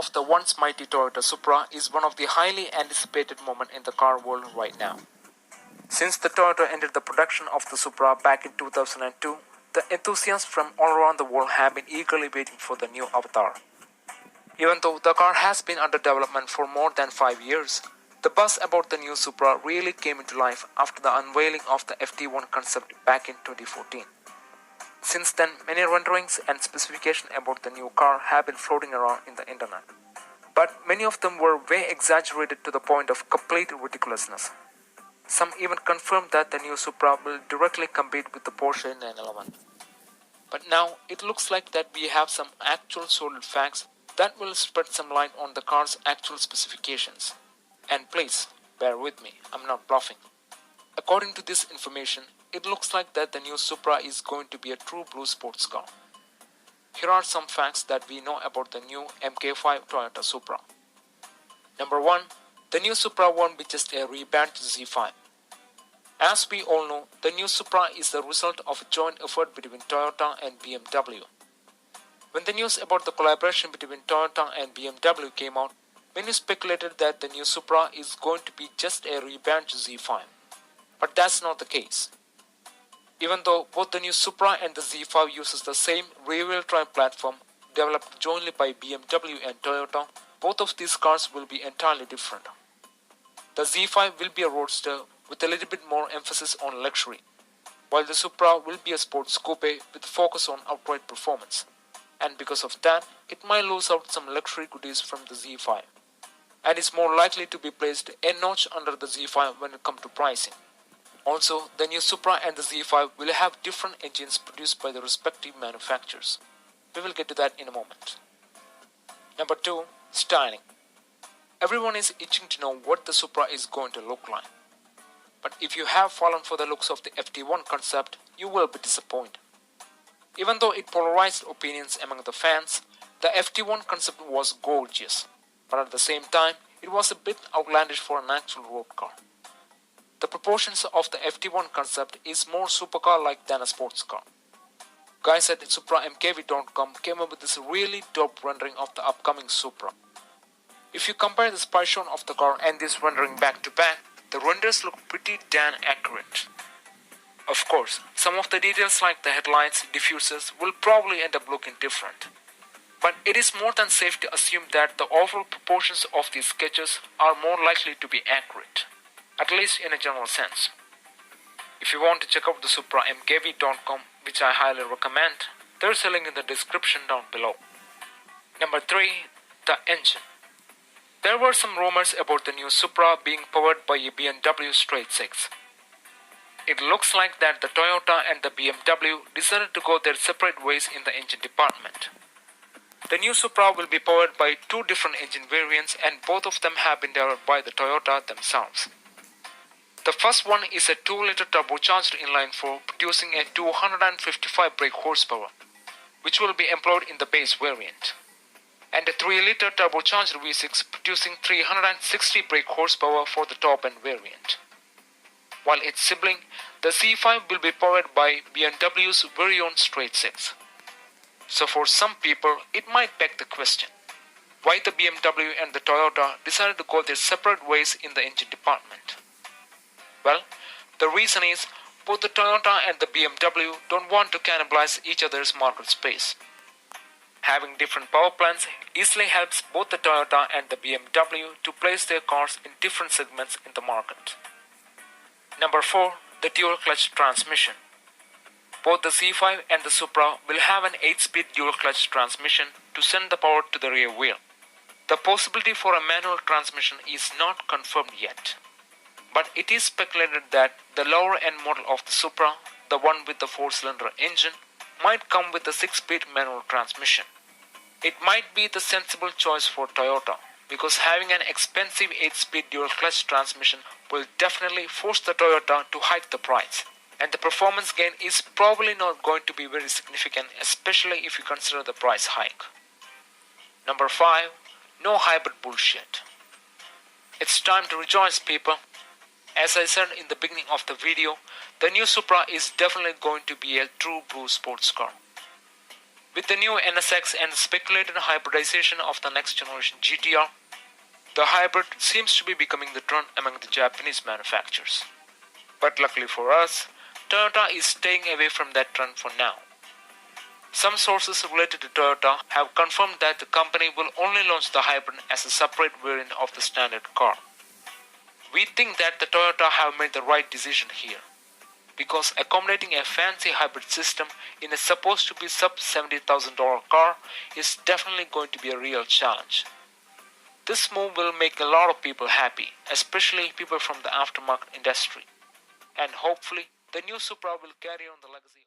of the once mighty Toyota Supra is one of the highly anticipated moments in the car world right now. Since the Toyota ended the production of the Supra back in 2002, the enthusiasts from all around the world have been eagerly waiting for the new avatar. Even though the car has been under development for more than 5 years, the buzz about the new Supra really came into life after the unveiling of the FT1 concept back in 2014. Since then, many renderings and specifications about the new car have been floating around in the internet. But many of them were way exaggerated to the point of complete ridiculousness. Some even confirmed that the new Supra will directly compete with the Porsche 911. But now, it looks like that we have some actual solid facts that will spread some light on the car's actual specifications. And please, bear with me, I'm not bluffing. According to this information, it looks like that the new Supra is going to be a true blue sports car. Here are some facts that we know about the new MK5 Toyota Supra. Number 1. The new Supra won't be just a rebadged Z5. As we all know, the new Supra is the result of a joint effort between Toyota and BMW. When the news about the collaboration between Toyota and BMW came out, many speculated that the new Supra is going to be just a rebadged Z5. But that's not the case. Even though both the new Supra and the Z5 uses the same rear-wheel drive platform developed jointly by BMW and Toyota, both of these cars will be entirely different. The Z5 will be a roadster with a little bit more emphasis on luxury, while the Supra will be a sports coupe with a focus on outright performance. And because of that, it might lose out some luxury goodies from the Z5, and is more likely to be placed a notch under the Z5 when it comes to pricing. Also, the new Supra and the Z5 will have different engines produced by the respective manufacturers. We will get to that in a moment. Number 2. Styling. Everyone is itching to know what the Supra is going to look like. But if you have fallen for the looks of the FT1 concept, you will be disappointed. Even though it polarized opinions among the fans, the FT1 concept was gorgeous, but at the same time, it was a bit outlandish for an actual road car. The proportions of the FT1 concept is more supercar-like than a sports car. Guys at supramkv.com came up with this really dope rendering of the upcoming Supra. If you compare the spy shot of the car and this rendering back to back, the renders look pretty damn accurate. Of course, some of the details like the headlights, diffusers will probably end up looking different. But it is more than safe to assume that the overall proportions of these sketches are more likely to be accurate, at least in a general sense. If you want to check out the supramkv.com, which I highly recommend, there's a link in the description down below. Number 3. The engine. There were some rumors about the new Supra being powered by a BMW straight 6. It looks like that the Toyota and the BMW decided to go their separate ways in the engine department. The new Supra will be powered by 2 different engine variants, and both of them have been developed by the Toyota themselves. The first one is a 2-liter turbocharged inline-4 producing a 255 brake horsepower, which will be employed in the base variant, and a 3-liter turbocharged V6 producing 360 brake horsepower for the top-end variant. While its sibling, the Z5 will be powered by BMW's very own straight 6. So for some people, it might beg the question, why the BMW and the Toyota decided to go their separate ways in the engine department? Well, the reason is both the Toyota and the BMW don't want to cannibalize each other's market space. Having different power plants easily helps both the Toyota and the BMW to place their cars in different segments in the market. Number 4. The dual clutch transmission. Both the Z5 and the Supra will have an 8-speed dual clutch transmission to send the power to the rear wheel. The possibility for a manual transmission is not confirmed yet, but it is speculated that the lower end model of the Supra, the one with the 4-cylinder engine, might come with a 6-speed manual transmission. It might be the sensible choice for Toyota, because having an expensive 8-speed dual clutch transmission will definitely force the Toyota to hike the price, and the performance gain is probably not going to be very significant, especially if you consider the price hike. Number 5. No hybrid bullshit. It's time to rejoice, people. As I said in the beginning of the video, the new Supra is definitely going to be a true blue sports car. With the new NSX and the speculated hybridization of the next generation GTR, the hybrid seems to be becoming the trend among the Japanese manufacturers. But luckily for us, Toyota is staying away from that trend for now. Some sources related to Toyota have confirmed that the company will only launch the hybrid as a separate variant of the standard car. We think that the Toyota have made the right decision here, because accommodating a fancy hybrid system in a supposed to be sub $70,000 car is definitely going to be a real challenge. This move will make a lot of people happy, especially people from the aftermarket industry. And hopefully, the new Supra will carry on the legacy.